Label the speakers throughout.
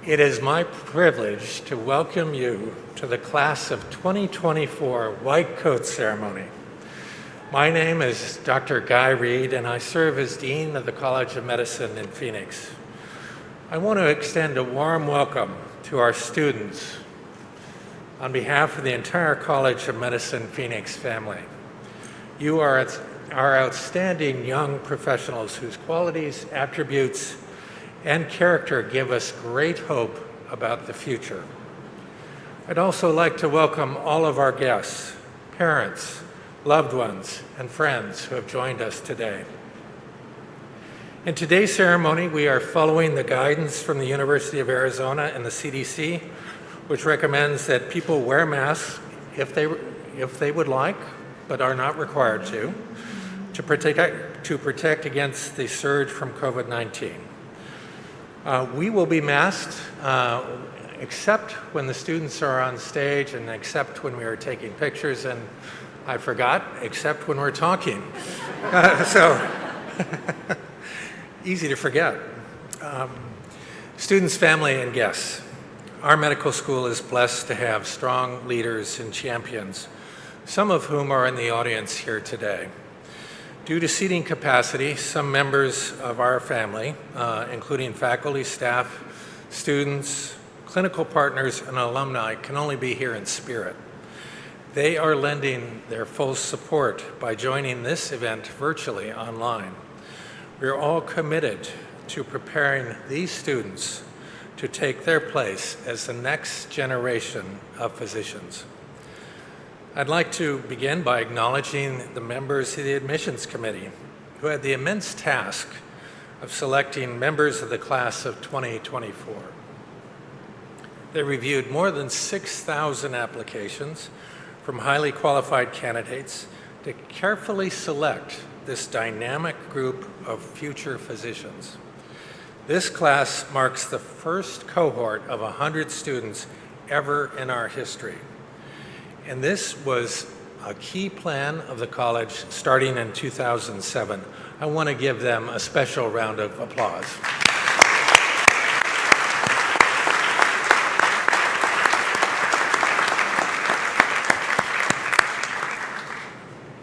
Speaker 1: It is my privilege to welcome you to the class of 2024 White Coat Ceremony. My name is Dr. Guy Reed, and I serve as Dean of the College of Medicine in Phoenix. I want to extend a warm welcome to our students on behalf of the entire College of Medicine Phoenix family. You are our outstanding young professionals whose qualities, attributes, and character give us great hope about the future. I'd also like to welcome all of our guests, parents, loved ones, and friends who have joined us today. In today's ceremony, we are following the guidance from the University of Arizona and the CDC, which recommends that people wear masks if they would like, but are not required to protect against the surge from COVID-19. We will be masked except when the students are on stage and except when we are taking pictures, and I forgot, except when we're talking. So easy to forget. Students, family, and guests, our medical school is blessed to have strong leaders and champions, some of whom are in the audience here today. Due to seating capacity, some members of our family, including faculty, staff, students, clinical partners, and alumni, can only be here in spirit. They are lending their full support by joining this event virtually online. We are all committed to preparing these students to take their place as the next generation of physicians. I'd like to begin by acknowledging the members of the admissions committee who had the immense task of selecting members of the class of 2024. They reviewed more than 6,000 applications from highly qualified candidates to carefully select this dynamic group of future physicians. This class marks the first cohort of 100 students ever in our history. And this was a key plan of the college starting in 2007. I want to give them a special round of applause.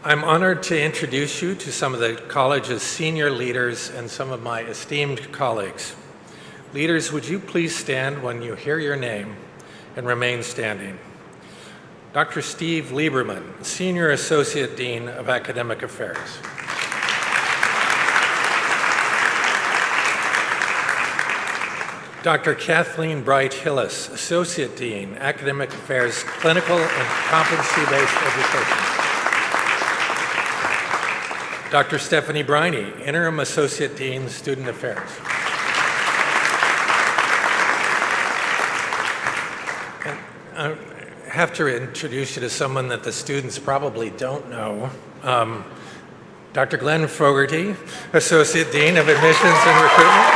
Speaker 1: I'm honored to introduce you to some of the college's senior leaders and some of my esteemed colleagues. Leaders, would you please stand when you hear your name and remain standing? Dr. Steve Lieberman, Senior Associate Dean of Academic Affairs. Dr. Kathleen Bright-Hillis, Associate Dean, Academic Affairs, Clinical and Competency-Based Education. Dr. Stephanie Briney, Interim Associate Dean, Student Affairs. And I have to introduce you to someone that the students probably don't know. Dr. Glenn Fogarty, Associate Dean of Admissions and Recruitment.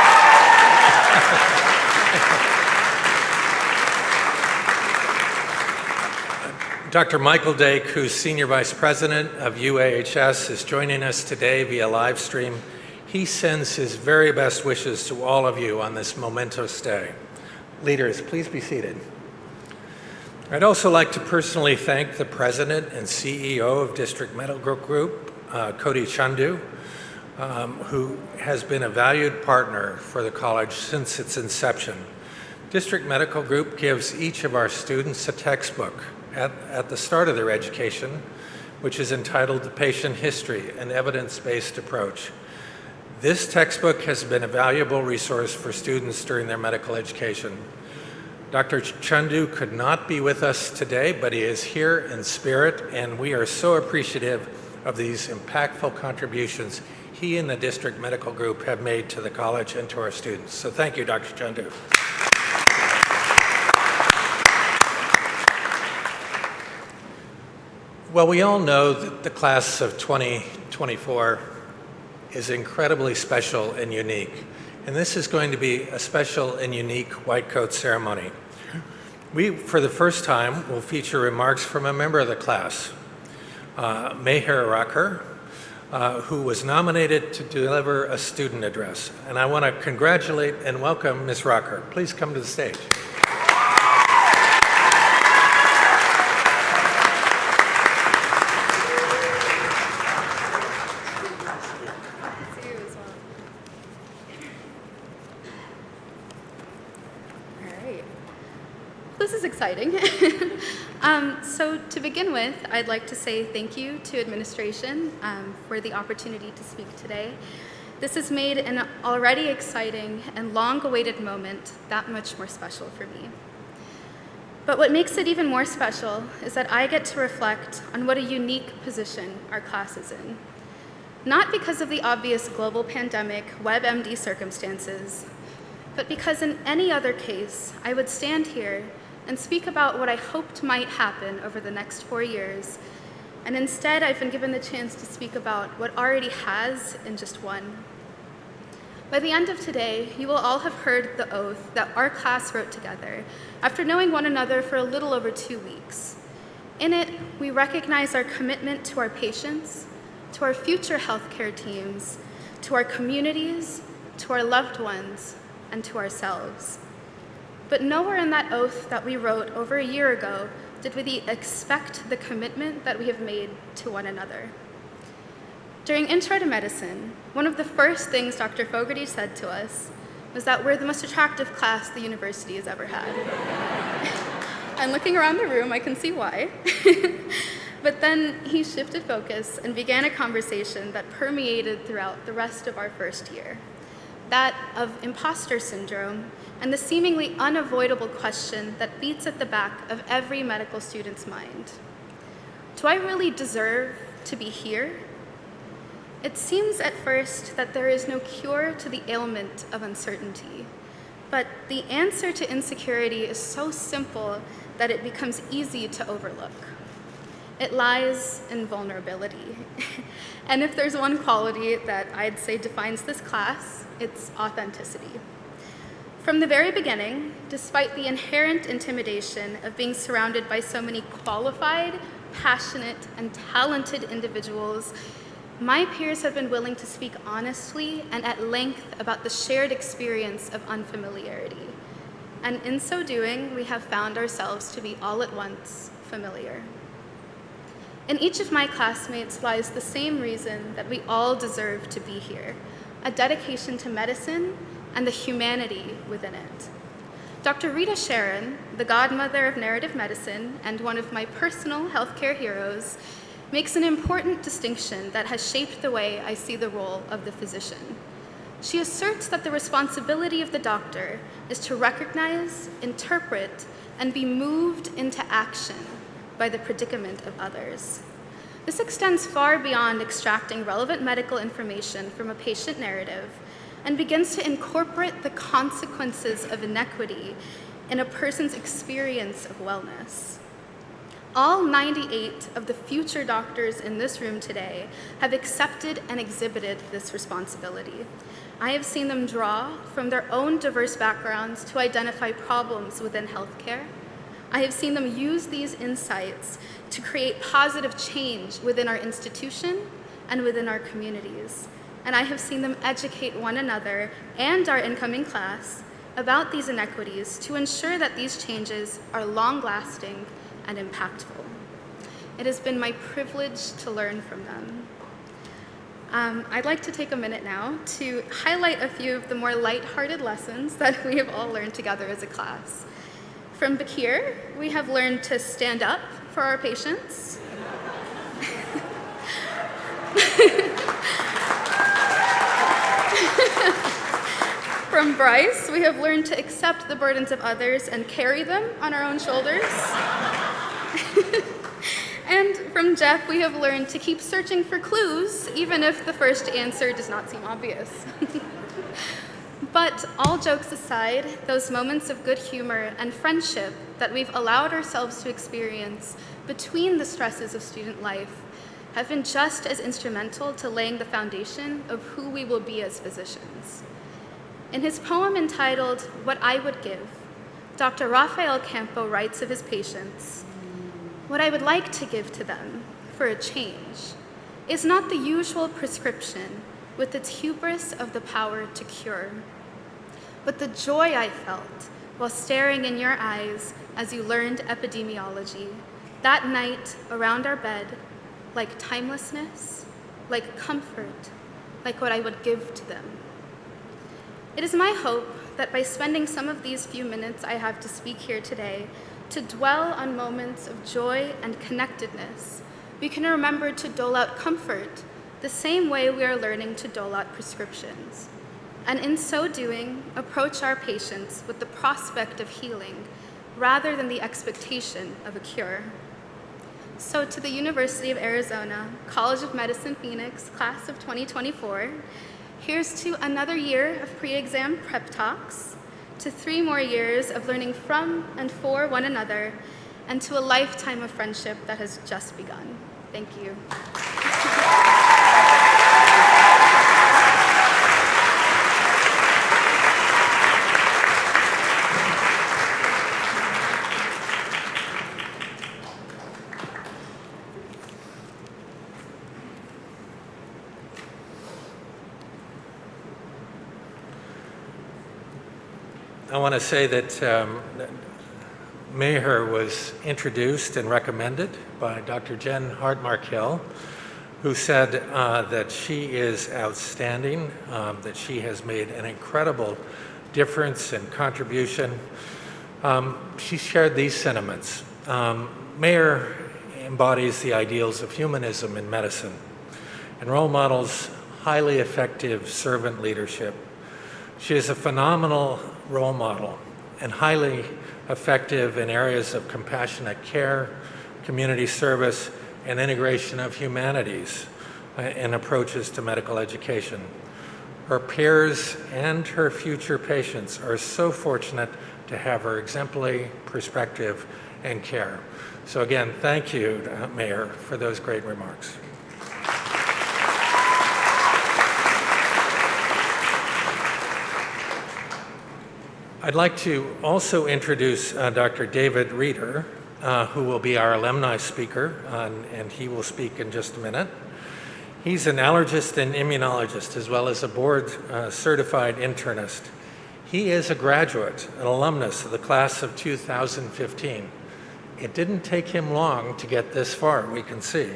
Speaker 1: Dr. Michael Dake, who's Senior Vice President of UAHS, is joining us today via live stream. He sends his very best wishes to all of you on this momentous day. Leaders, please be seated. I'd also like to personally thank the President and CEO of District Medical Group, Cody Chandu, who has been a valued partner for the college since its inception. District Medical Group gives each of our students a textbook at the start of their education, which is entitled The Patient History, an Evidence-Based Approach. This textbook has been a valuable resource for students during their medical education. Dr. Chandu could not be with us today, but he is here in spirit, and we are so appreciative of these impactful contributions he and the District Medical Group have made to the college and to our students. So thank you, Dr. Chandu. Well, we all know that the class of 2024 is incredibly special and unique. And this is going to be a special and unique white coat ceremony. We, for the first time, will feature remarks from a member of the class, Meher Racker, who was nominated to deliver a student address. And I want to congratulate and welcome Ms. Racker. Please come to the stage.
Speaker 2: This is exciting. So to begin with, I'd like to say thank you to administration for the opportunity to speak today. This has made an already exciting and long-awaited moment that much more special for me. But what makes it even more special is that I get to reflect on what a unique position our class is in. Not because of the obvious global pandemic, WebMD circumstances, but because in any other case, I would stand here and speak about what I hoped might happen over the next 4 years. And instead, I've been given the chance to speak about what already has in just one. By the end of today, you will all have heard the oath that our class wrote together after knowing one another for a little over 2 weeks. In it, we recognize our commitment to our patients, to our future healthcare teams, to our communities, to our loved ones, and to ourselves. But nowhere in that oath that we wrote over a year ago did we expect the commitment that we have made to one another. During Intro to Medicine, one of the first things Dr. Fogarty said to us was that we're the most attractive class the university has ever had. And looking around the room, I can see why. But then he shifted focus and began a conversation that permeated throughout the rest of our first year. That of imposter syndrome and the seemingly unavoidable question that beats at the back of every medical student's mind. Do I really deserve to be here? It seems at first that there is no cure to the ailment of uncertainty, but the answer to insecurity is so simple that it becomes easy to overlook. It lies in vulnerability. And if there's one quality that I'd say defines this class, it's authenticity. From the very beginning, despite the inherent intimidation of being surrounded by so many qualified, passionate, and talented individuals, my peers have been willing to speak honestly and at length about the shared experience of unfamiliarity. And in so doing, we have found ourselves to be all at once familiar. In each of my classmates lies the same reason that we all deserve to be here, a dedication to medicine and the humanity within it. Dr. Rita Sharon, the godmother of narrative medicine and one of my personal healthcare heroes, makes an important distinction that has shaped the way I see the role of the physician. She asserts that the responsibility of the doctor is to recognize, interpret, and be moved into action by the predicament of others. This extends far beyond extracting relevant medical information from a patient narrative and begins to incorporate the consequences of inequity in a person's experience of wellness. All 98 of the future doctors in this room today have accepted and exhibited this responsibility. I have seen them draw from their own diverse backgrounds to identify problems within healthcare. I have seen them use these insights to create positive change within our institution and within our communities. And I have seen them educate one another and our incoming class about these inequities to ensure that these changes are long-lasting and impactful. It has been my privilege to learn from them. I'd like to take a minute now to highlight a few of the more lighthearted lessons that we have all learned together as a class. From Bakir, we have learned to stand up for our patients. From Bryce, we have learned to accept the burdens of others and carry them on our own shoulders. And from Jeff, we have learned to keep searching for clues, even if the first answer does not seem obvious. But all jokes aside, those moments of good humor and friendship that we've allowed ourselves to experience between the stresses of student life have been just as instrumental to laying the foundation of who we will be as physicians. In his poem entitled "What I Would Give," Dr. Rafael Campo writes of his patients, "What I would like to give to them, for a change, is not the usual prescription with its hubris of the power to cure, but the joy I felt while staring in your eyes as you learned epidemiology that night around our bed, like timelessness, like comfort, like what I would give to them." It is my hope that by spending some of these few minutes I have to speak here today to dwell on moments of joy and connectedness, we can remember to dole out comfort the same way we are learning to dole out prescriptions, and in so doing, approach our patients with the prospect of healing rather than the expectation of a cure. So to the University of Arizona, College of Medicine Phoenix, class of 2024, here's to another year of pre-exam prep talks, to 3 more years of learning from and for one another, and to a lifetime of friendship that has just begun. Thank you.
Speaker 1: I want to say that Maher was introduced and recommended by Dr. Jen Hartmark-Hill, who said that she is outstanding, that she has made an incredible difference and contribution. She shared these sentiments. Maher embodies the ideals of humanism in medicine and role models highly effective servant leadership. She is a phenomenal role model and highly effective in areas of compassionate care, community service, and integration of humanities in approaches to medical education. Her peers and her future patients are so fortunate to have her exemplary perspective and care. So again, thank you, Mayor, for those great remarks. I'd like to also introduce Dr. David Reeder, who will be our alumni speaker, and he will speak in just a minute. He's an allergist and immunologist, as well as a board-certified internist. He is a graduate, an alumnus of the class of 2015. It didn't take him long to get this far, we can see.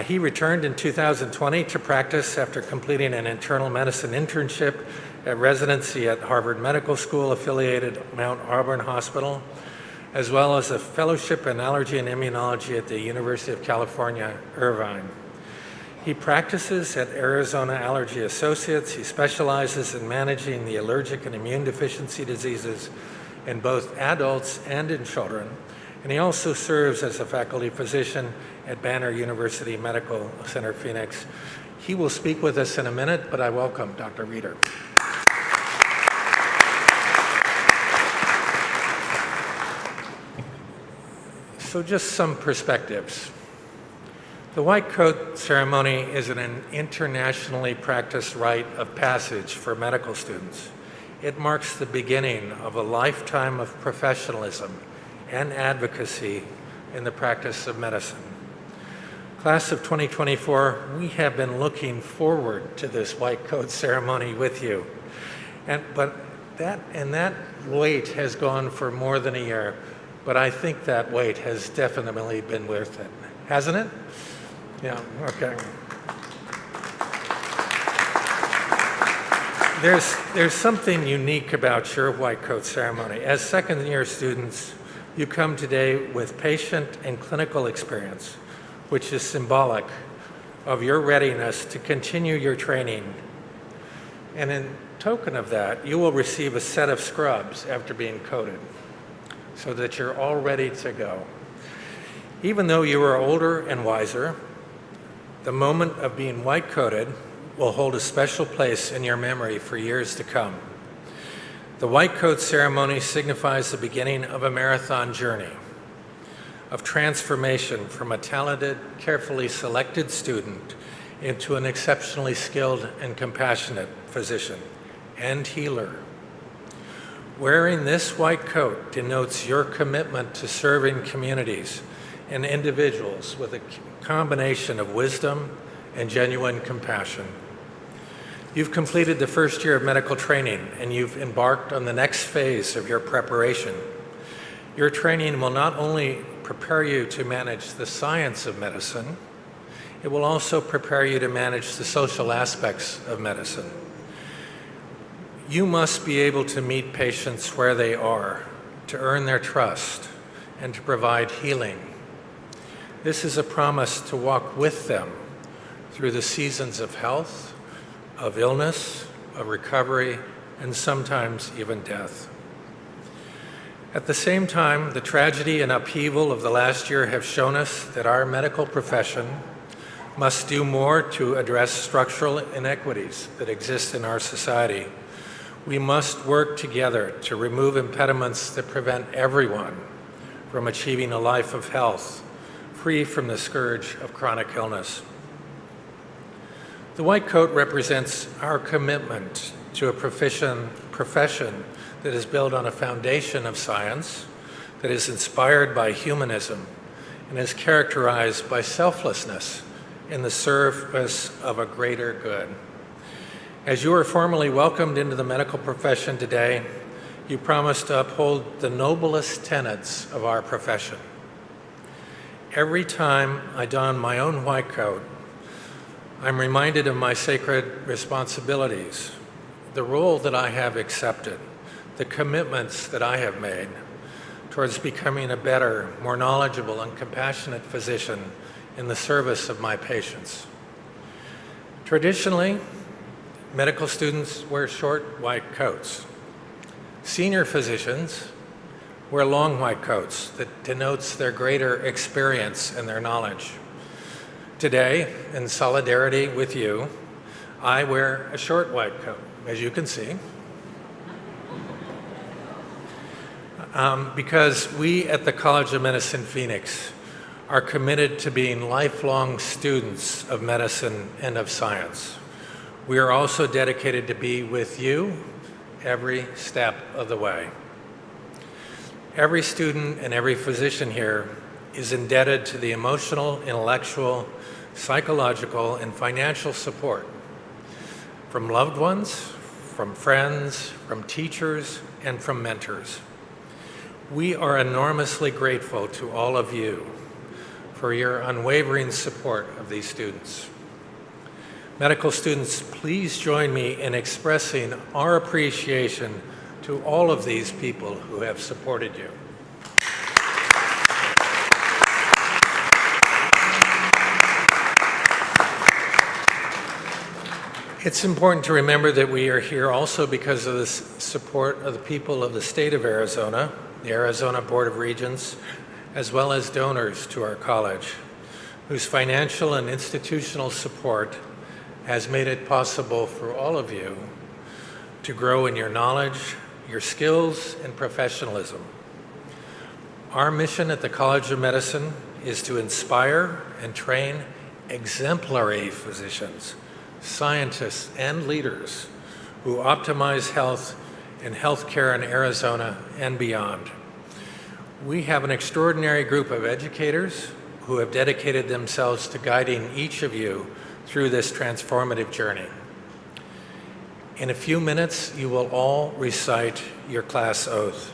Speaker 1: He returned in 2020 to practice after completing an internal medicine internship at residency at Harvard Medical School affiliated Mount Auburn Hospital, as well as a fellowship in allergy and immunology at the University of California, Irvine. He practices at Arizona Allergy Associates. He specializes in managing the allergic and immune deficiency diseases in both adults and in children. And he also serves as a faculty physician at Banner University Medical Center, Phoenix. He will speak with us in a minute, but I welcome Dr. Reeder. So just some perspectives. The white coat ceremony is an internationally practiced rite of passage for medical students. It marks the beginning of a lifetime of professionalism and advocacy in the practice of medicine. Class of 2024, we have been looking forward to this white coat ceremony with you. But that wait has gone for more than a year, but I think that wait has definitely been worth it, hasn't it? Yeah, okay. There's something unique about your white coat ceremony. As second-year students, you come today with patient and clinical experience, which is symbolic of your readiness to continue your training. And in token of that, you will receive a set of scrubs after being coated, so that you're all ready to go. Even though you are older and wiser, the moment of being white coated will hold a special place in your memory for years to come. The white coat ceremony signifies the beginning of a marathon journey of transformation from a talented, carefully selected student into an exceptionally skilled and compassionate physician and healer. Wearing this white coat denotes your commitment to serving communities and individuals with a combination of wisdom and genuine compassion. You've completed the first year of medical training, and you've embarked on the next phase of your preparation. Your training will not only prepare you to manage the science of medicine, it will also prepare you to manage the social aspects of medicine. You must be able to meet patients where they are, to earn their trust, and to provide healing. This is a promise to walk with them through the seasons of health, of illness, of recovery, and sometimes even death. At the same time, the tragedy and upheaval of the last year have shown us that our medical profession must do more to address structural inequities that exist in our society. We must work together to remove impediments that prevent everyone from achieving a life of health, free from the scourge of chronic illness. The white coat represents our commitment to a profession that is built on a foundation of science, that is inspired by humanism, and is characterized by selflessness in the service of a greater good. As you are formally welcomed into the medical profession today, you promise to uphold the noblest tenets of our profession. Every time I don my own white coat, I'm reminded of my sacred responsibilities, the role that I have accepted, the commitments that I have made towards becoming a better, more knowledgeable and compassionate physician in the service of my patients. Traditionally, medical students wear short white coats. Senior physicians wear long white coats that denotes their greater experience and their knowledge. Today, in solidarity with you, I wear a short white coat, as you can see, because we at the College of Medicine Phoenix are committed to being lifelong students of medicine and of science. We are also dedicated to be with you every step of the way. Every student and every physician here is indebted to the emotional, intellectual, psychological, and financial support from loved ones, from friends, from teachers, and from mentors. We are enormously grateful to all of you for your unwavering support of these students. Medical students, please join me in expressing our appreciation to all of these people who have supported you. It's important to remember that we are here also because of the support of the people of the state of Arizona, the Arizona Board of Regents, as well as donors to our college, whose financial and institutional support has made it possible for all of you to grow in your knowledge, your skills, and professionalism. Our mission at the College of Medicine is to inspire and train exemplary physicians, scientists, and leaders who optimize health and healthcare in Arizona and beyond. We have an extraordinary group of educators who have dedicated themselves to guiding each of you through this transformative journey. In a few minutes, you will all recite your class oath.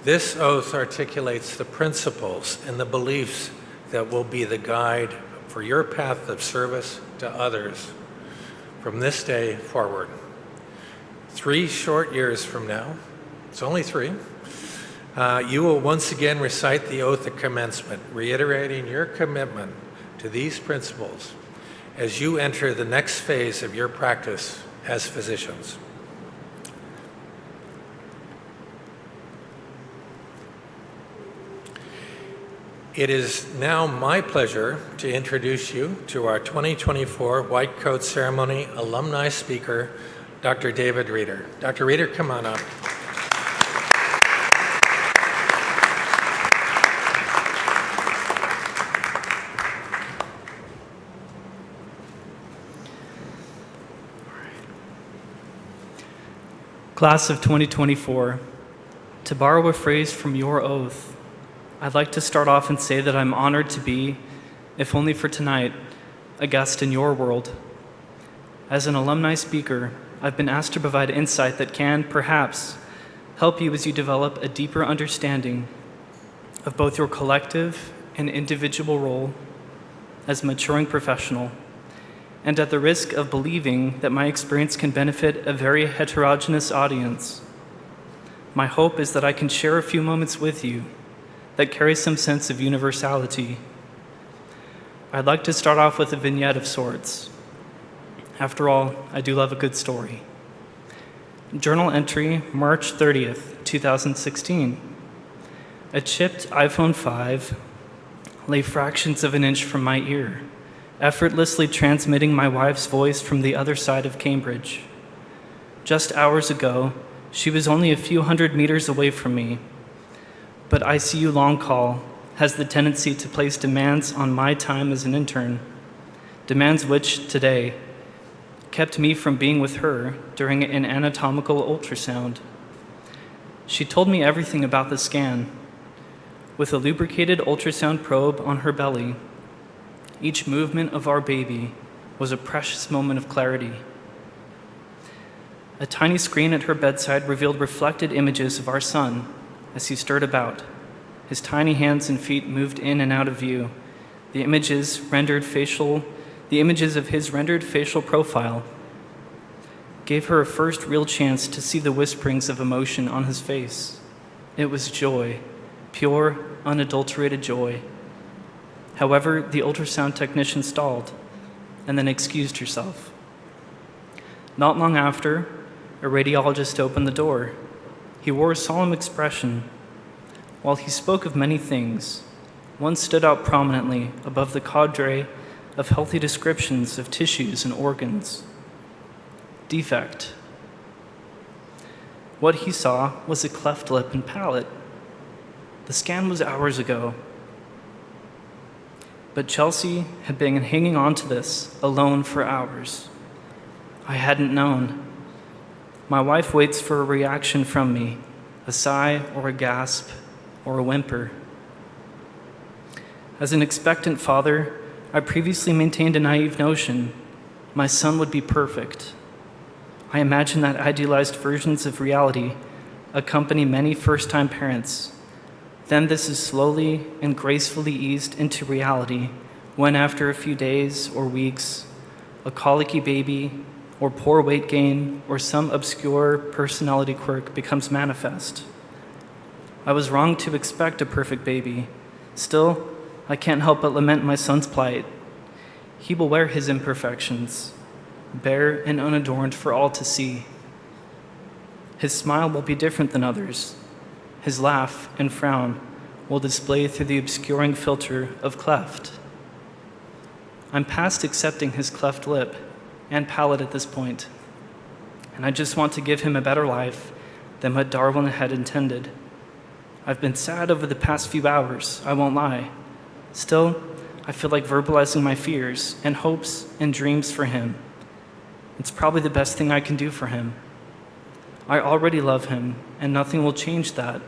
Speaker 1: This oath articulates the principles and the beliefs that will be the guide for your path of service to others from this day forward. 3 short years from now, it's only 3, you will once again recite the oath at commencement, reiterating your commitment to these principles as you enter the next phase of your practice as physicians. It is now my pleasure to introduce you to our 2024 White Coat Ceremony alumni speaker, Dr. David Reeder. Dr. Reeder, come on up.
Speaker 3: Class of 2024, to borrow a phrase from your oath, I'd like to start off and say that I'm honored to be, if only for tonight, a guest in your world. As an alumni speaker, I've been asked to provide insight that can, perhaps, help you as you develop a deeper understanding of both your collective and individual role as a maturing professional, and at the risk of believing that my experience can benefit a very heterogeneous audience. My hope is that I can share a few moments with you that carry some sense of universality. I'd like to start off with a vignette of sorts. After all, I do love a good story. Journal entry, March 30th, 2016. A chipped iPhone 5 lay fractions of an inch from my ear, effortlessly transmitting my wife's voice from the other side of Cambridge. Just hours ago, she was only a few hundred meters away from me, but ICU long call has the tendency to place demands on my time as an intern, demands which, today, kept me from being with her during an anatomical ultrasound. She told me everything about the scan. With a lubricated ultrasound probe on her belly, each movement of our baby was a precious moment of clarity. A tiny screen at her bedside revealed reflected images of our son as he stirred about. His tiny hands and feet moved in and out of view. The images of his rendered facial profile gave her a first real chance to see the whisperings of emotion on his face. It was joy, pure, unadulterated joy. However, the ultrasound technician stalled and then excused herself. Not long after, a radiologist opened the door. He wore a solemn expression. While he spoke of many things, one stood out prominently above the cadre of healthy descriptions of tissues and organs. Defect. What he saw was a cleft lip and palate. The scan was hours ago. But Chelsea had been hanging on to this alone for hours. I hadn't known. My wife waits for a reaction from me, a sigh or a gasp or a whimper. As an expectant father, I previously maintained a naive notion my son would be perfect. I imagine that idealized versions of reality accompany many first-time parents. Then this is slowly and gracefully eased into reality when, after a few days or weeks, a colicky baby or poor weight gain or some obscure personality quirk becomes manifest. I was wrong to expect a perfect baby. Still, I can't help but lament my son's plight. He will wear his imperfections, bare and unadorned for all to see. His smile will be different than others. His laugh and frown will display through the obscuring filter of cleft. I'm past accepting his cleft lip and palate at this point, and I just want to give him a better life than what Darwin had intended. I've been sad over the past few hours, I won't lie. Still, I feel like verbalizing my fears and hopes and dreams for him. It's probably the best thing I can do for him. I already love him, and nothing will change that,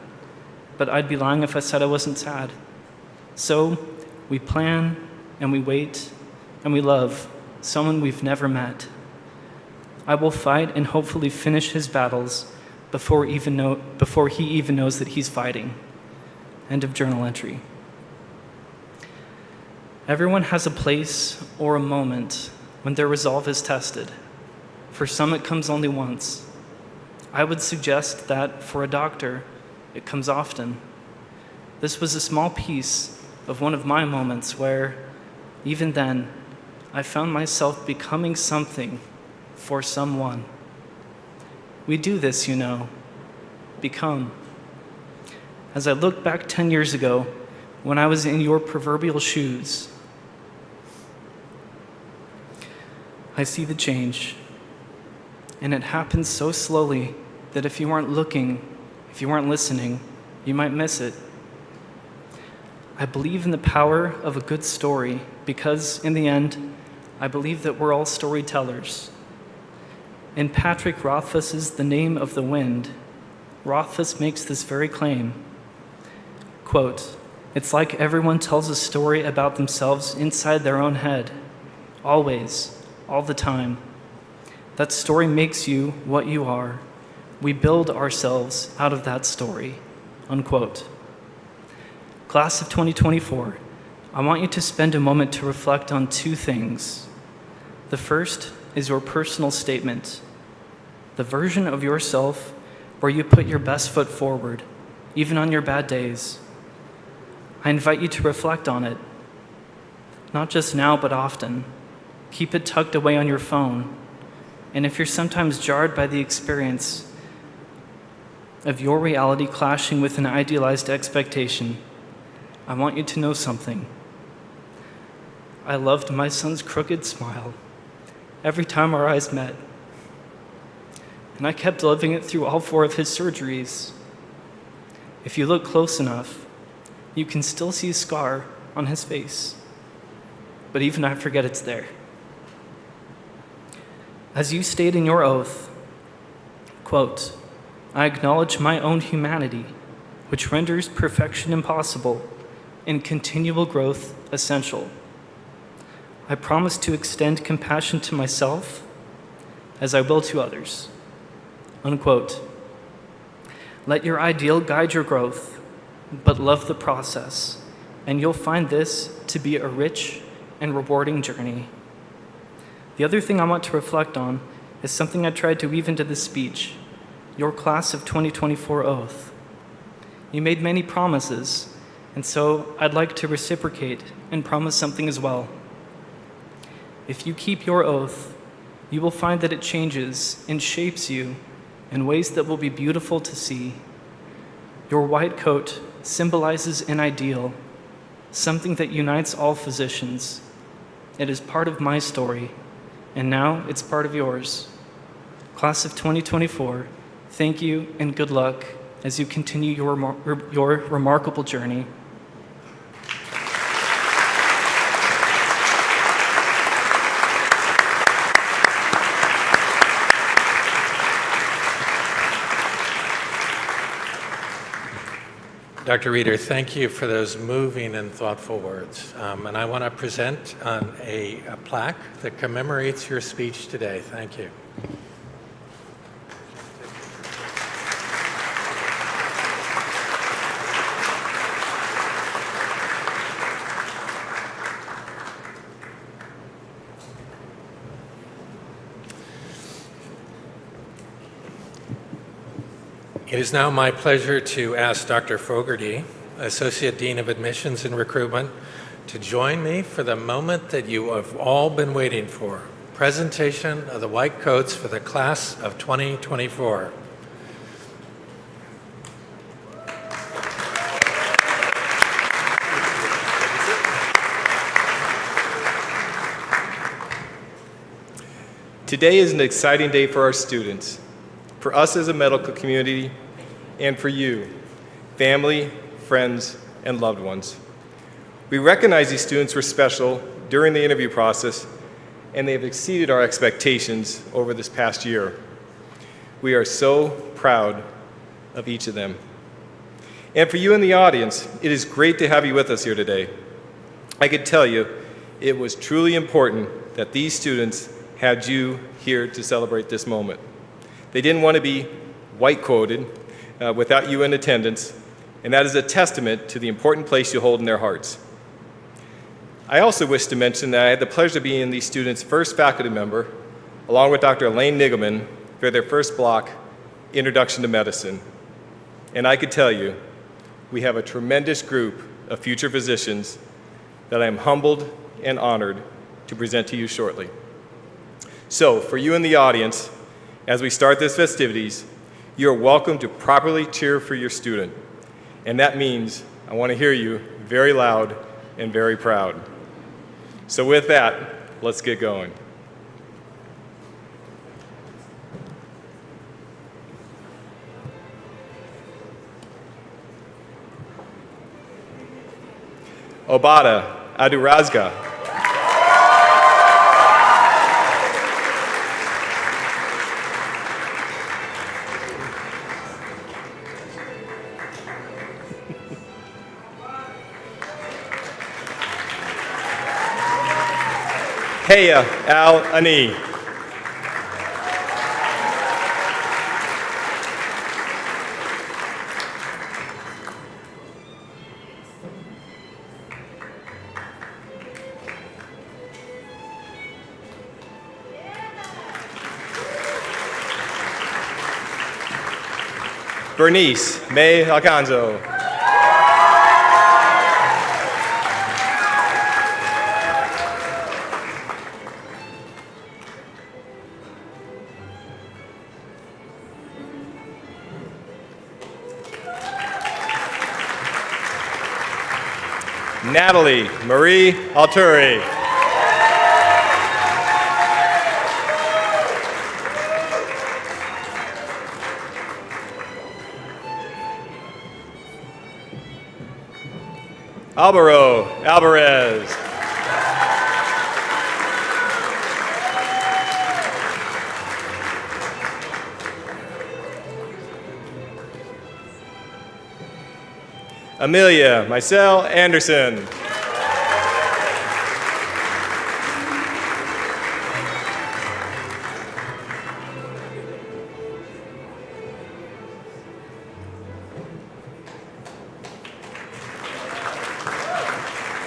Speaker 3: but I'd be lying if I said I wasn't sad. So, we plan, and we wait, and we love someone we've never met. I will fight and hopefully finish his battles before he even knows that he's fighting. End of journal entry. Everyone has a place or a moment when their resolve is tested. For some, it comes only once. I would suggest that for a doctor, it comes often. This was a small piece of one of my moments where, even then, I found myself becoming something for someone. We do this, become. As I look back 10 years ago, when I was in your proverbial shoes, I see the change. And it happens so slowly that if you weren't looking, if you weren't listening, you might miss it. I believe in the power of a good story because, in the end, I believe that we're all storytellers. In Patrick Rothfuss's The Name of the Wind, Rothfuss makes this very claim. Quote, "It's like everyone tells a story about themselves inside their own head, always, all the time. That story makes you what you are. We build ourselves out of that story." Unquote. Class of 2024, I want you to spend a moment to reflect on two things. The first is your personal statement, the version of yourself where you put your best foot forward, even on your bad days. I invite you to reflect on it, not just now, but often. Keep it tucked away on your phone. And if you're sometimes jarred by the experience of your reality clashing with an idealized expectation, I want you to know something. I loved my son's crooked smile every time our eyes met. And I kept living it through all 4 of his surgeries. If you look close enough, you can still see a scar on his face. But even I forget it's there. As you state in your oath, quote, "I acknowledge my own humanity, which renders perfection impossible and continual growth essential. I promise to extend compassion to myself as I will to others." Unquote. Let your ideal guide your growth, but love the process, and you'll find this to be a rich and rewarding journey. The other thing I want to reflect on is something I tried to weave into this speech, your class of 2024 oath. You made many promises, and so I'd like to reciprocate and promise something as well. If you keep your oath, you will find that it changes and shapes you in ways that will be beautiful to see. Your white coat symbolizes an ideal, something that unites all physicians. It is part of my story, and now it's part of yours. Class of 2024, thank you and good luck as you continue your remarkable journey.
Speaker 1: Dr. Reeder, thank you for those moving and thoughtful words. And I want to present a plaque that commemorates your speech today. Thank you. It is now my pleasure to ask Dr. Fogarty, Associate Dean of Admissions and Recruitment, to join me for the moment that you have all been waiting for, presentation of the white coats for the class of 2024.
Speaker 4: Today is an exciting day for our students, for us as a medical community, and for you, family, friends, and loved ones. We recognize these students were special during the interview process, and they have exceeded our expectations over this past year. We are so proud of each of them. And for you in the audience, it is great to have you with us here today. I could tell you, it was truly important that these students had you here to celebrate this moment. They didn't want to be white-coated without you in attendance, and that is a testament to the important place you hold in their hearts. I also wish to mention that I had the pleasure of being these students' first faculty member, along with Dr. Elaine Nigelman, for their first block Introduction to Medicine. And I could tell you, we have a tremendous group of future physicians that I am humbled and honored to present to you shortly. So, for you in the audience, as we start these festivities, you are welcome to properly cheer for your student. And that means I want to hear you very loud and very proud. So with that, let's get going. Obada Adurazga. Heya Al-Ani. Bernice May Alcanzo. Natalie Marie Alturi. Alvaro Alvarez. Amelia Micelle Anderson.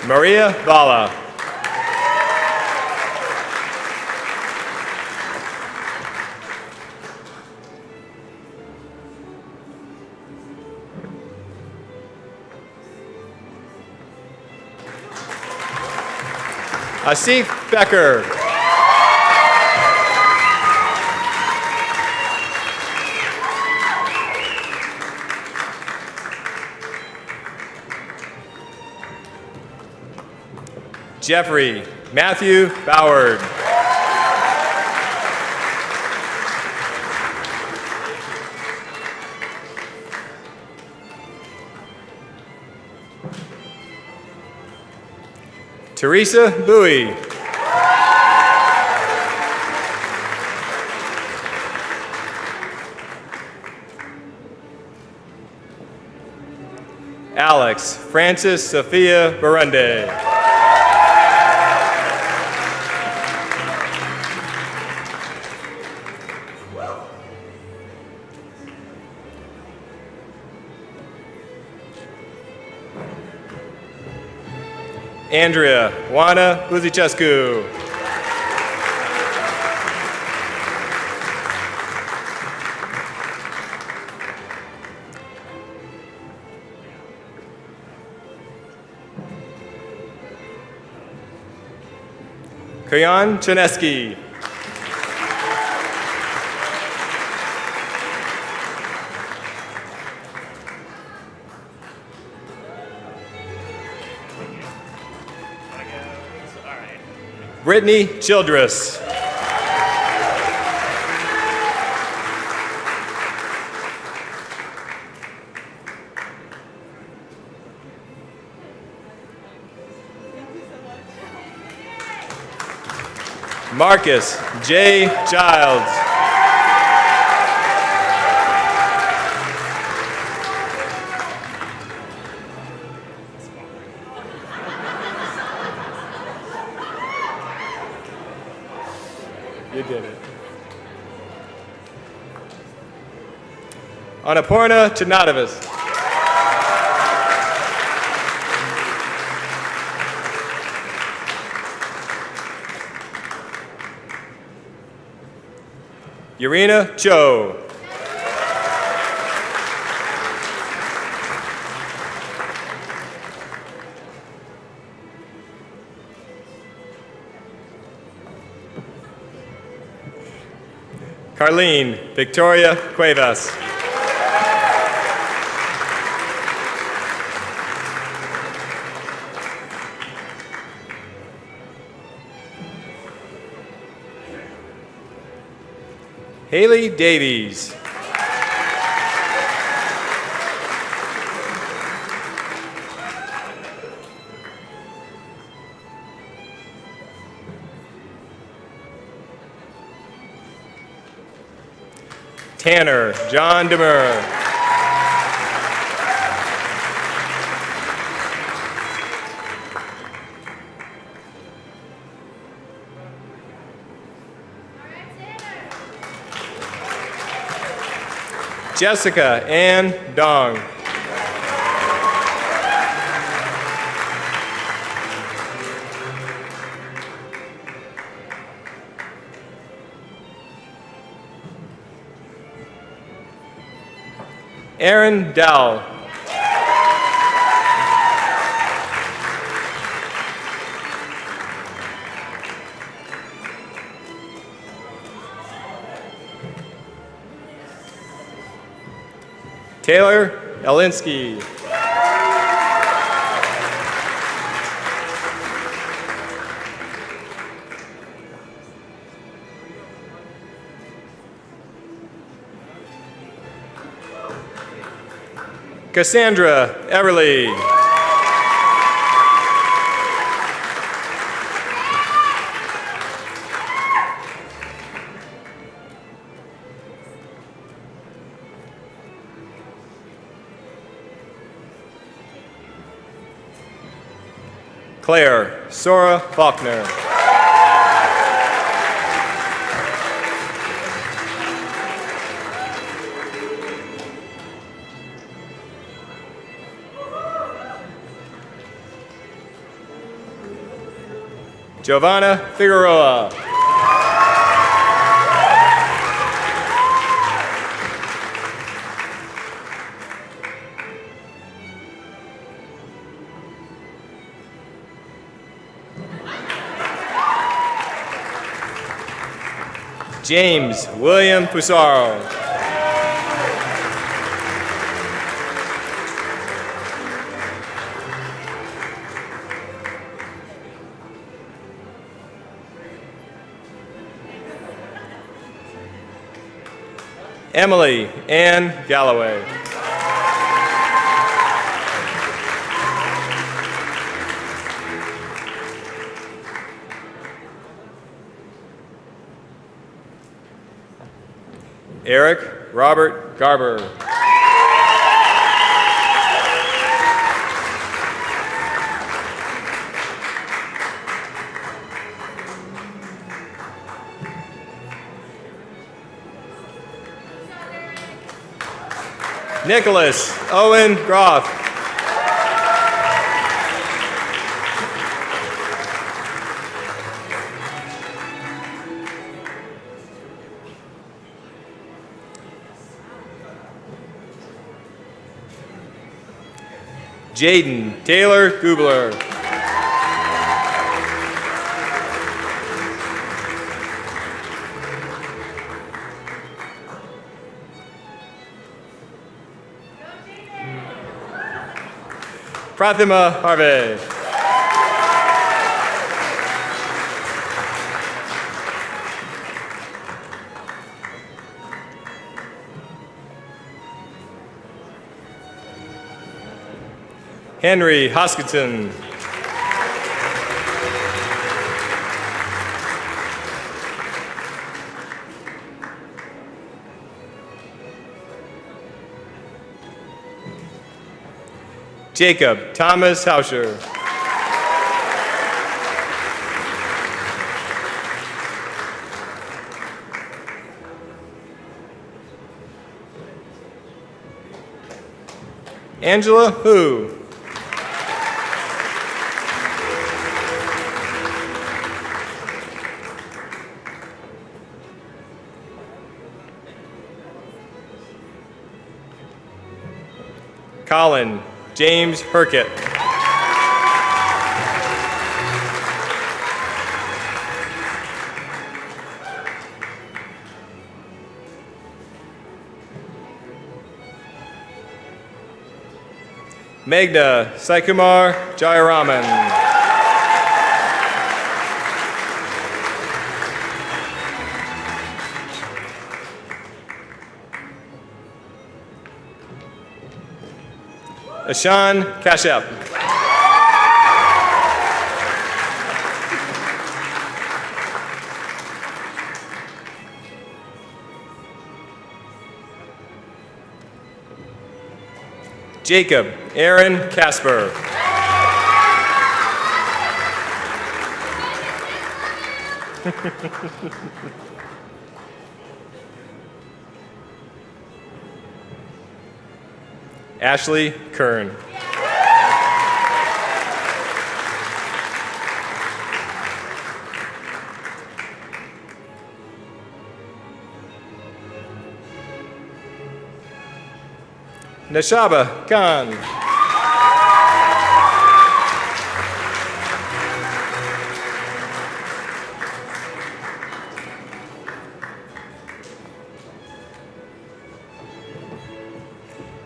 Speaker 4: Maria Vala. Asif Becker. Jeffrey Matthew Boward. Teresa Bowie. Alex Francis Sophia Barunde. Andrea Juana Buzicescu. Kayan Chaneski. Brittany Childress. Marcus J. Childs. You did it. Annapurna Chernadovas. Urena Cho. Carlene Victoria Cuevas. Haley Davies. Tanner John Demur. Jessica Ann Dong. Aaron Dowell. Taylor Elinsky. Cassandra Everly. Claire Sora Faulkner. Giovanna Figueroa. James William Pusaro. Emily Ann Galloway. Eric Robert Garber. Nicholas Owen Groff. Jaden Taylor Gubler. Prathima Harvey. Henry Hoskinson. Jacob Thomas Hauscher. Angela Hu. Colin James Herkett. Meghna Saikumar Jayaraman. Ashan Kashyap. Jacob Aaron Casper. Ashley Kern. Nashaba Khan.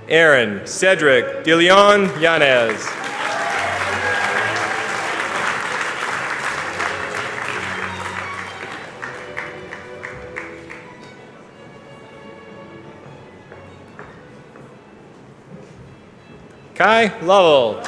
Speaker 4: Aaron Cedric De Leon Yanez. Kai Lovell.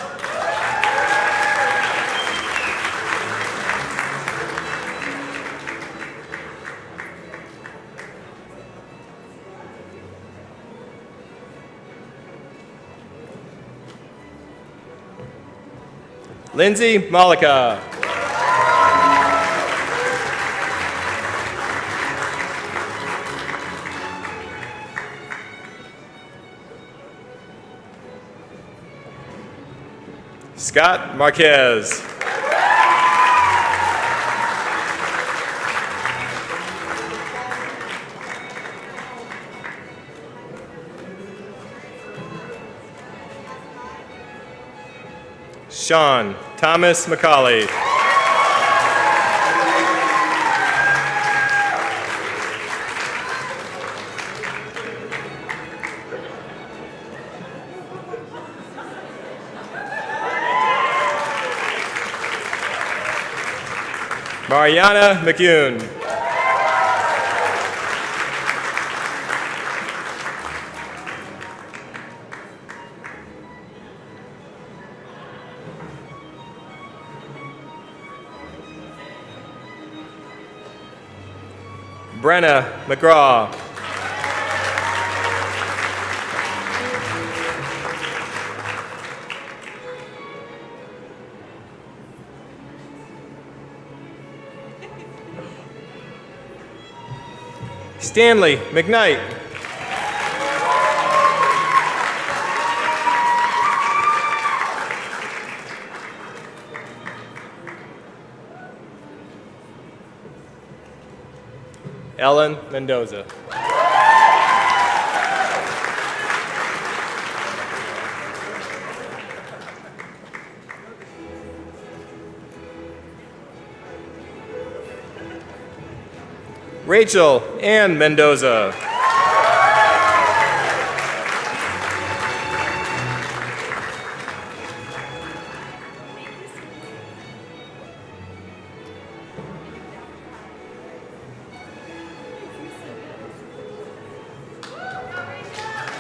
Speaker 4: Lindsay Malika. Scott Marquez. Sean Thomas McCauley. Mariana McCune. Brenna McGraw. Stanley McKnight. Ellen Mendoza. Rachel Ann Mendoza.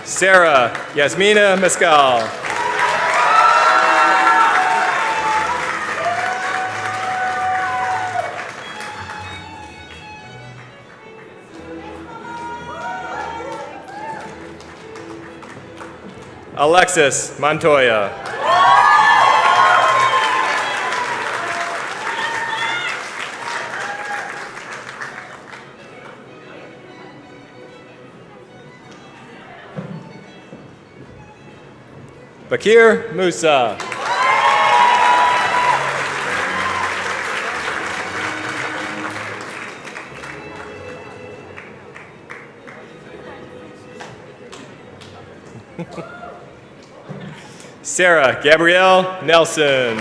Speaker 4: Sarah Yasmina Mescal. Alexis Montoya. Bakir Musa. Sarah Gabrielle Nelson.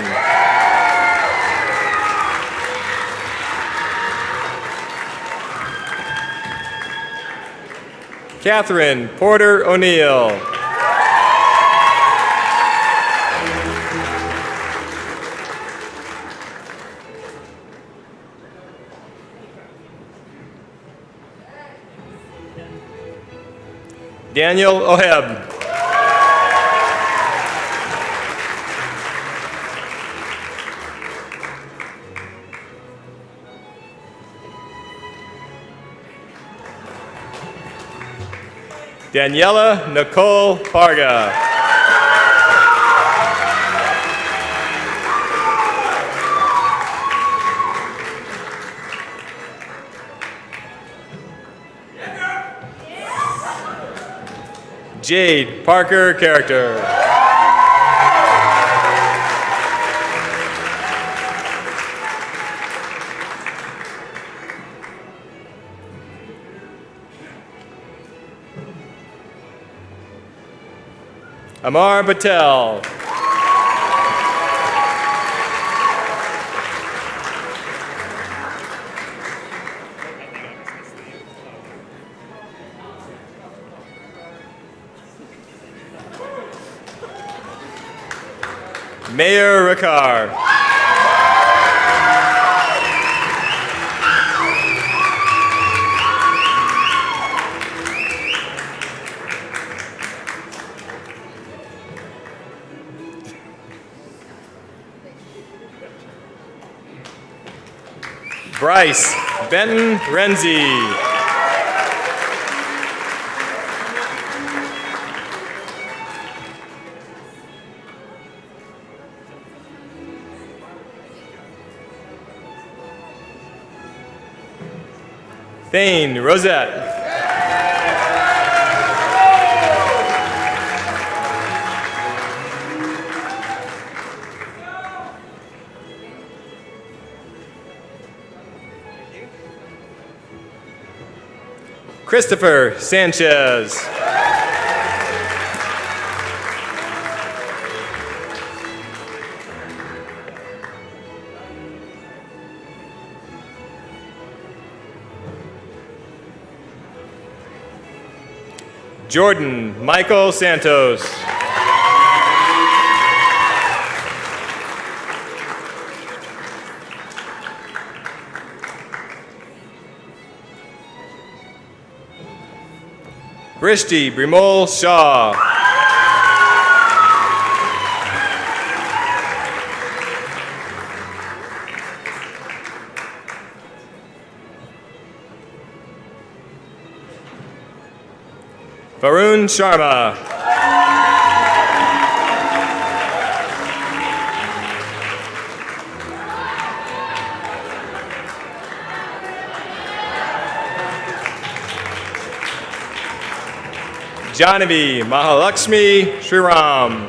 Speaker 4: Catherine Porter O'Neill. Daniel Oheb. Daniela Nicole Parga. Jade Parker Character. Amar Patel. Mayor Ricard. Bryce Benton Renzi. Thane Rosette. Christopher Sanchez. Jordan Michael Santos. Brishti Brimol Shaw. Varun Sharma. Janavi Mahalakshmi Shriram.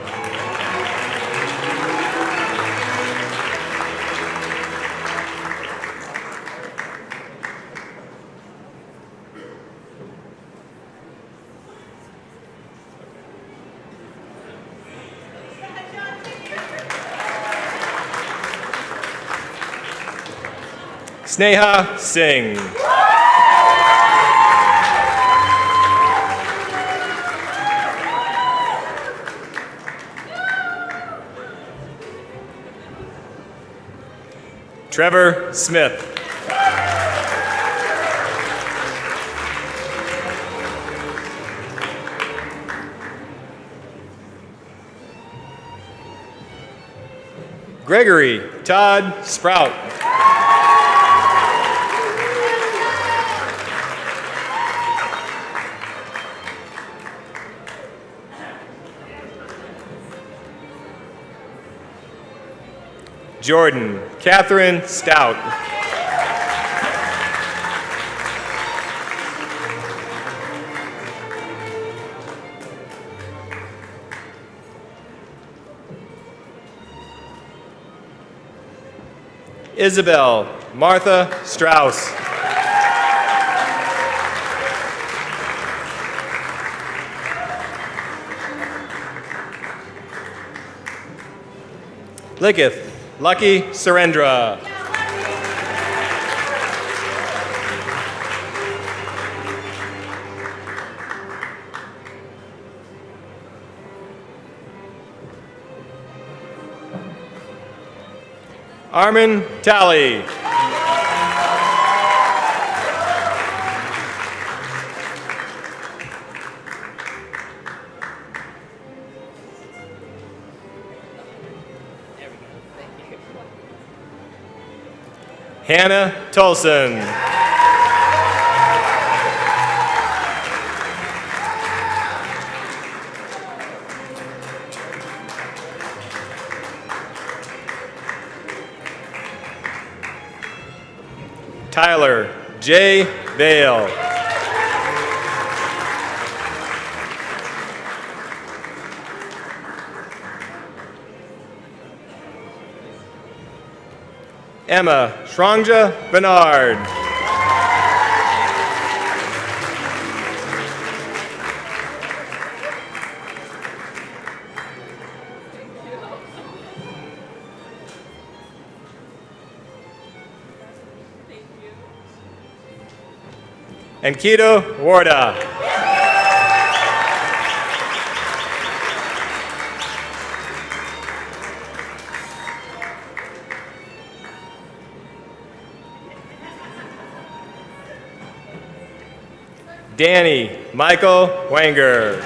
Speaker 4: Sneha Singh. Trevor Smith. Gregory Todd Sprout. Jordan Catherine Stout. Isabel Martha Strauss. Likith Lucky Surendra. Armin Talley. Hannah Tolson. Tyler J. Vale. Emma Shrongja Bernard. And Keto Warda. Danny Michael Wanger.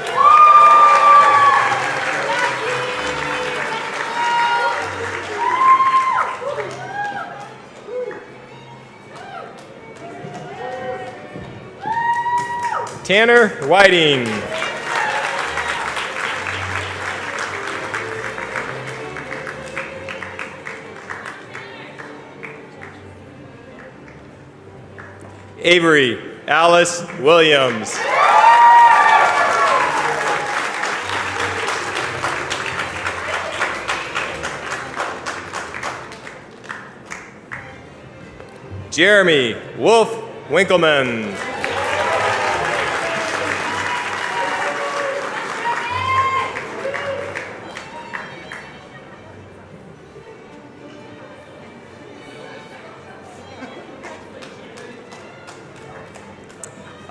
Speaker 4: Tanner Whiting. Avery Alice Williams. Jeremy Wolf Winkleman.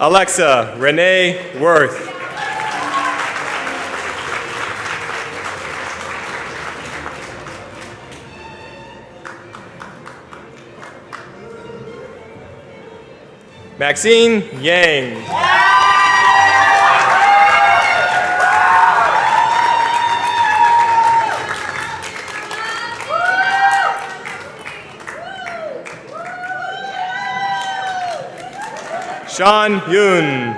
Speaker 4: Alexa Renee Worth. Maxine Yang. Sean Yoon.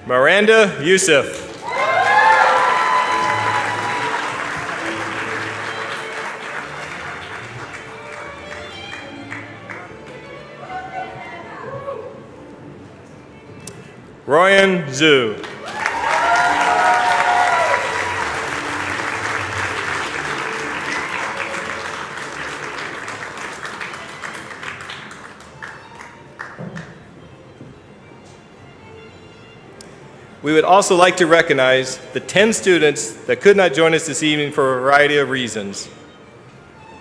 Speaker 4: Miranda Youssef. Royan Zhu. We would also like to recognize the 10 students that could not join us this evening for a variety of reasons.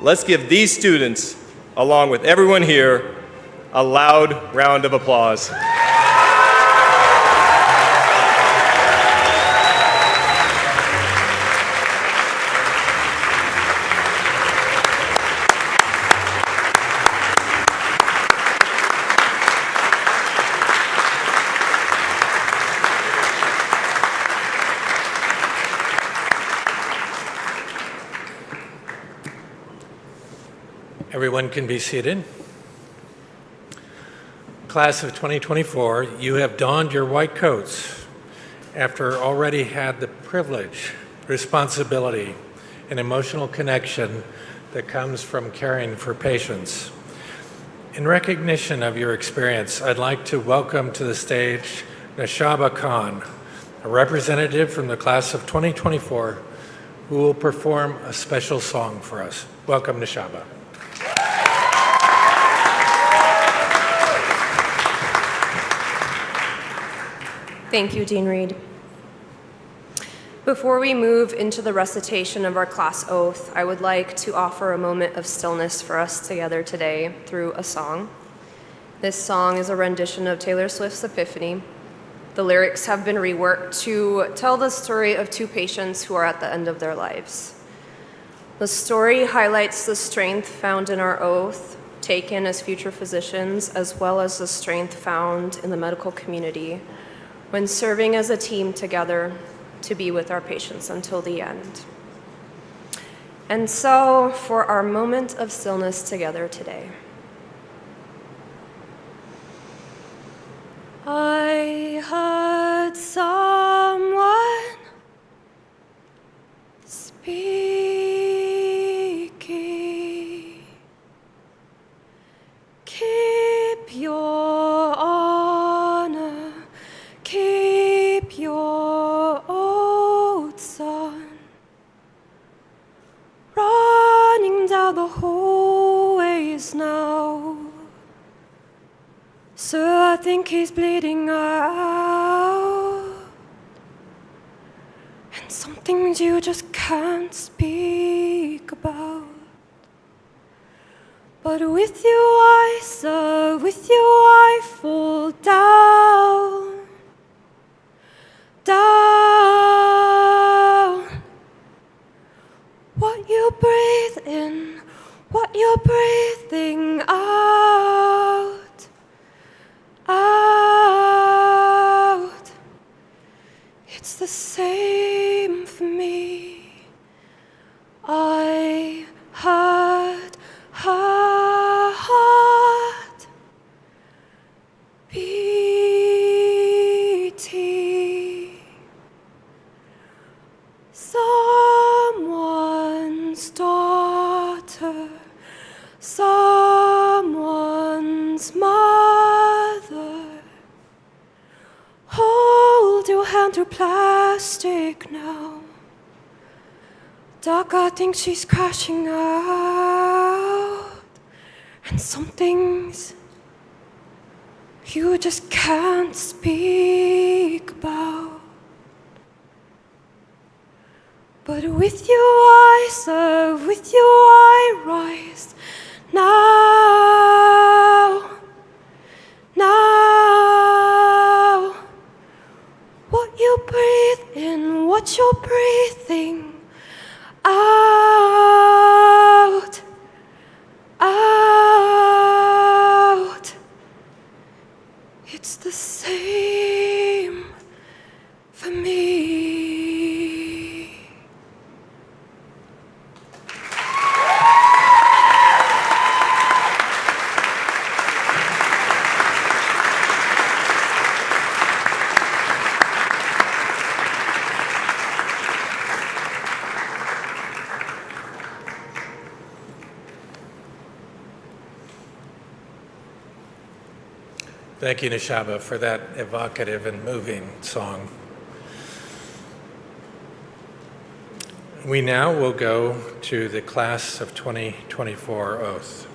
Speaker 4: Let's give these students, along with everyone here, a loud round of applause.
Speaker 1: Everyone can be seated. Class of 2024, you have donned your white coats after already had the privilege, responsibility, and emotional connection that comes from caring for patients. In recognition of your experience, I'd like to welcome to the stage Nashaba Khan, a representative from the class of 2024 who will perform a special song for us. Welcome, Nashaba.
Speaker 5: Thank you, Dean Reed. Before we move into the recitation of our class oath, I would like to offer a moment of stillness for us together today through a song. This song is a rendition of Taylor Swift's Epiphany. The lyrics have been reworked to tell the story of two patients who are at the end of their lives. The story highlights the strength found in our oath, taken as future physicians, as well as the strength found in the medical community when serving as a team together to be with our patients until the end. And so, for our moment of stillness together today, I heard someone speaking. Keep your honor, keep your old son, running down the hallways now. Sir, I think he's bleeding out, and some things you just can't speak about. But with you I serve, with you I fall down, down. What you breathe in, what you're breathing out, out. It's the same for me. I heard her heart beating. Someone's daughter, someone's mother. Hold your hand to plastic now. Doc, I think she's crashing out. And some things you just can't speak about. But with you I serve, with you I rise. Now, now. What you breathe in, what you're breathing out, out. It's the same for me.
Speaker 1: Thank you, Nishaba, for that evocative and moving song. We now will go to the class of 2024 oath.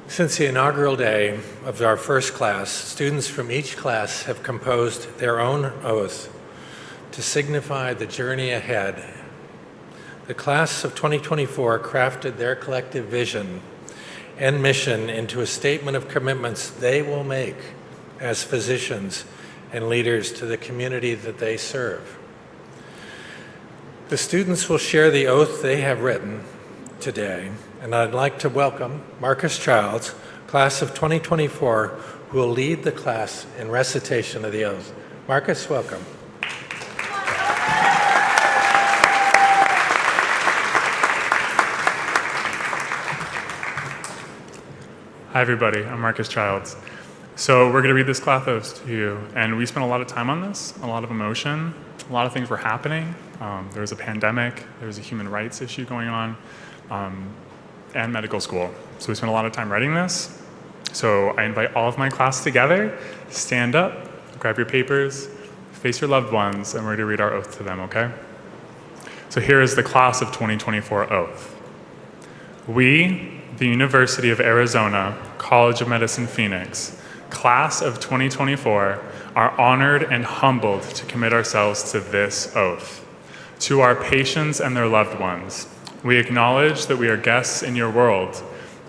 Speaker 1: Since the inaugural day of our first class, students from each class have composed their own oath to signify the journey ahead. The class of 2024 crafted their collective vision and mission into a statement of commitments they will make as physicians and leaders to the community that they serve. The students will share the oath they have written today, and I'd like to welcome Marcus Childs, class of 2024, who will lead the class in recitation of the oath. Marcus, welcome.
Speaker 6: Hi everybody, I'm Marcus Childs. So we're going to read this class oath to you, and we spent a lot of time on this, a lot of emotion, a lot of things were happening. There was a pandemic, there was a human rights issue going on, and medical school. So we spent a lot of time writing this. So I invite all of my class together, stand up, grab your papers, face your loved ones, and we're going to read our oath to them, okay? So here is the class of 2024 oath. We, the University of Arizona, College of Medicine, Phoenix, class of 2024, are honored and humbled to commit ourselves to this oath. To our patients and their loved ones, we acknowledge that we are guests in your world.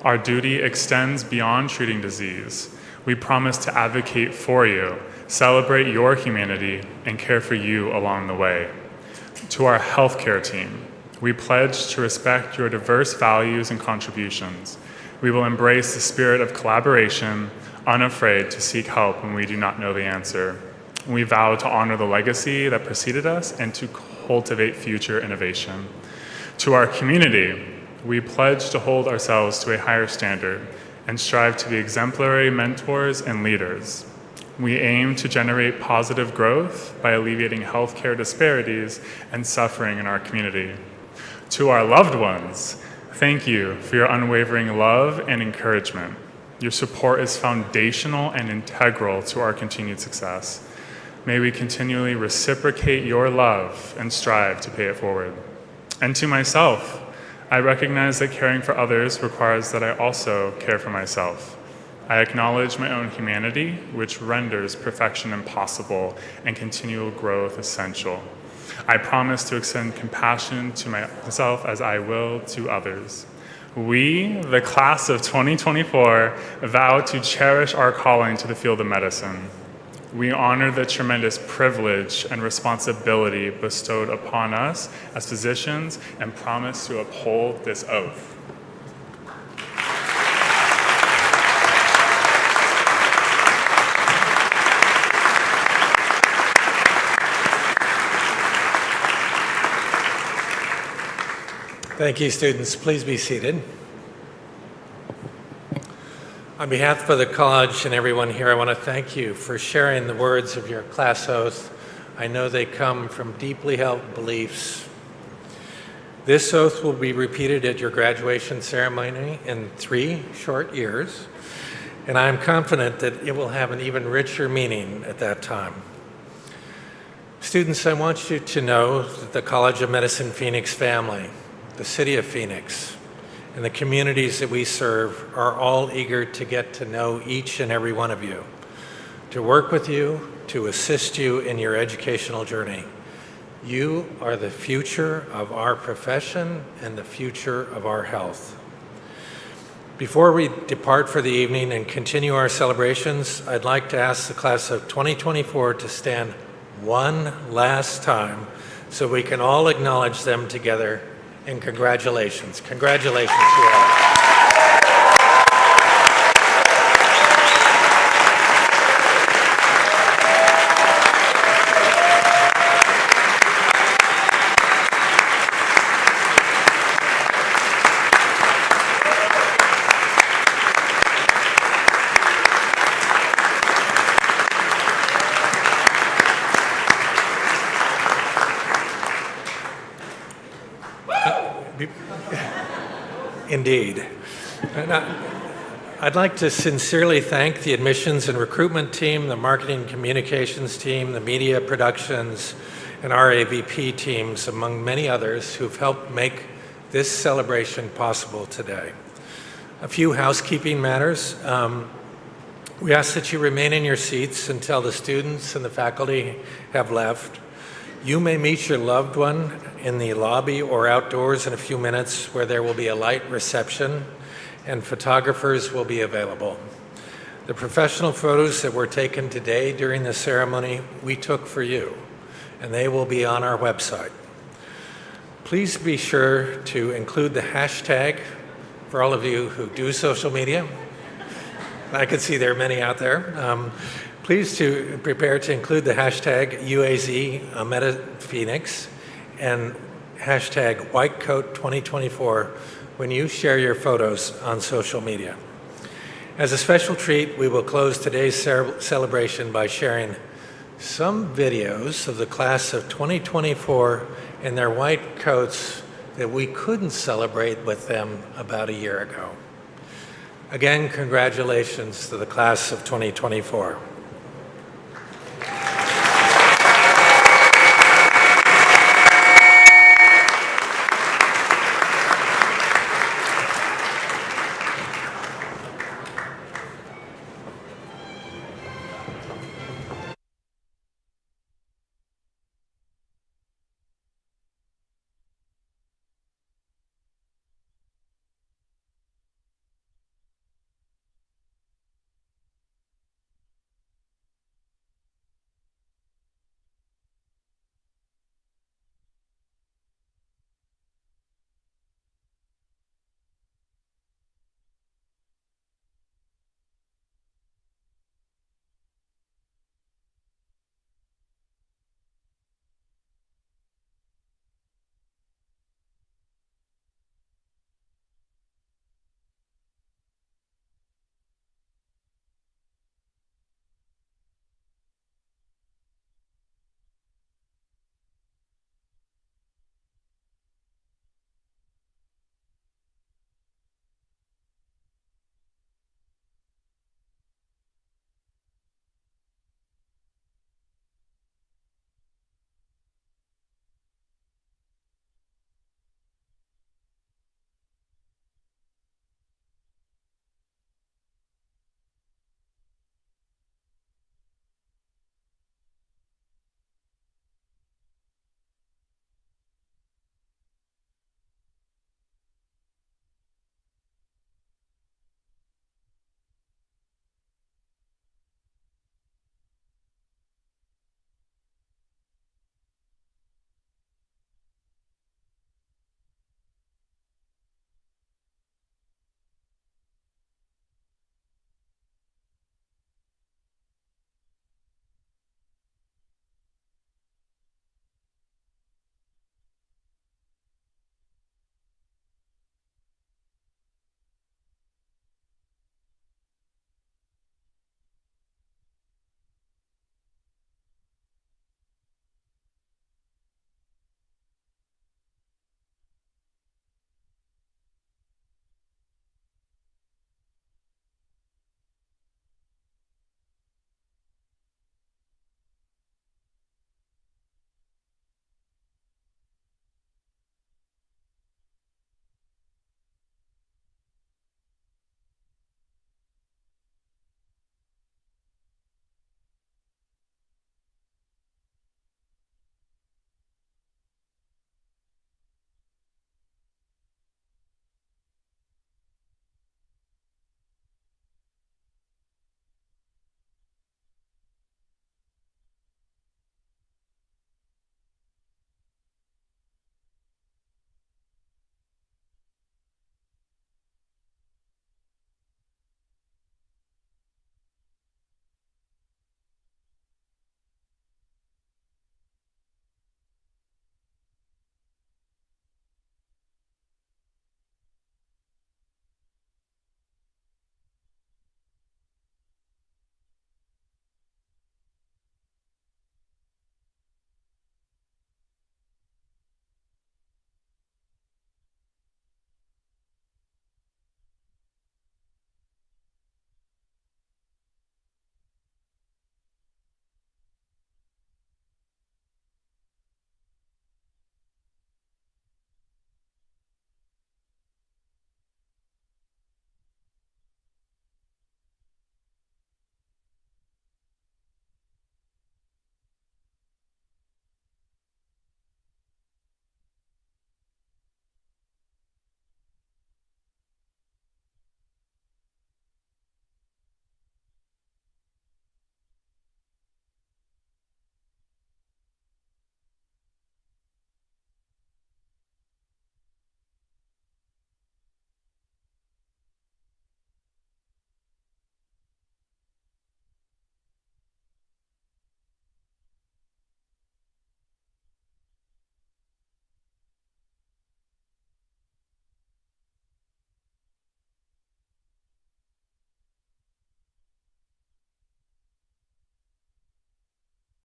Speaker 6: Our duty extends beyond treating disease. We promise to advocate for you, celebrate your humanity, and care for you along the way. To our healthcare team, We pledge to respect your diverse values and contributions. We will embrace the spirit of collaboration, unafraid to seek help when we do not know the answer. We vow to honor the legacy that preceded us and to cultivate future innovation. To our community, we pledge to hold ourselves to a higher standard and strive to be exemplary mentors and leaders. We aim to generate positive growth by alleviating healthcare disparities and suffering in our community. To our loved ones, thank you for your unwavering love and encouragement. Your support is foundational and integral to our continued success. May we continually reciprocate your love and strive to pay it forward. And to myself, I recognize that caring for others requires that I also care for myself. I acknowledge my own humanity, which renders perfection impossible and continual growth essential. I promise to extend compassion to myself as I will to others. We, the class of 2024, vow to cherish our calling to the field of medicine. We honor the tremendous privilege and responsibility bestowed upon us as physicians and promise to uphold this oath.
Speaker 1: Thank you, students. Please be seated. On behalf of the college and everyone here, I want to thank you for sharing the words of your class oath. I know they come from deeply held beliefs. This oath will be repeated at your graduation ceremony in 3 short years, and I am confident that it will have an even richer meaning at that time. Students, I want you to know that the College of Medicine Phoenix family, the city of Phoenix, and the communities that we serve are all eager to get to know each and every one of you, to work with you, to assist you in your educational journey. You are the future of our profession and the future of our health. Before we depart for the evening and continue our celebrations, I'd like to ask the class of 2024 to stand one last time so we can all acknowledge them together. And congratulations. Congratulations to you all. Indeed. And I'd like to sincerely thank the admissions and recruitment team, the marketing communications team, the media productions, and our AVP teams, among many others, who've helped make this celebration possible today. A few housekeeping matters. We ask that you remain in your seats until the students and the faculty have left. You may meet your loved one in the lobby or outdoors in a few minutes, where there will be a light reception and photographers will be available. The professional photos that were taken today during the ceremony we took for you, and they will be on our website. Please be sure to include the hashtag for all of you who do social media. I can see there are many out there. Please to prepare to include the hashtag UAZ MetaPhoenix and hashtag WhiteCoat2024 when you share your photos on social media. As a special treat, we will close today's celebration by sharing some videos of the class of 2024 in their white coats that we couldn't celebrate with them about a year ago. Again, congratulations to the class of 2024.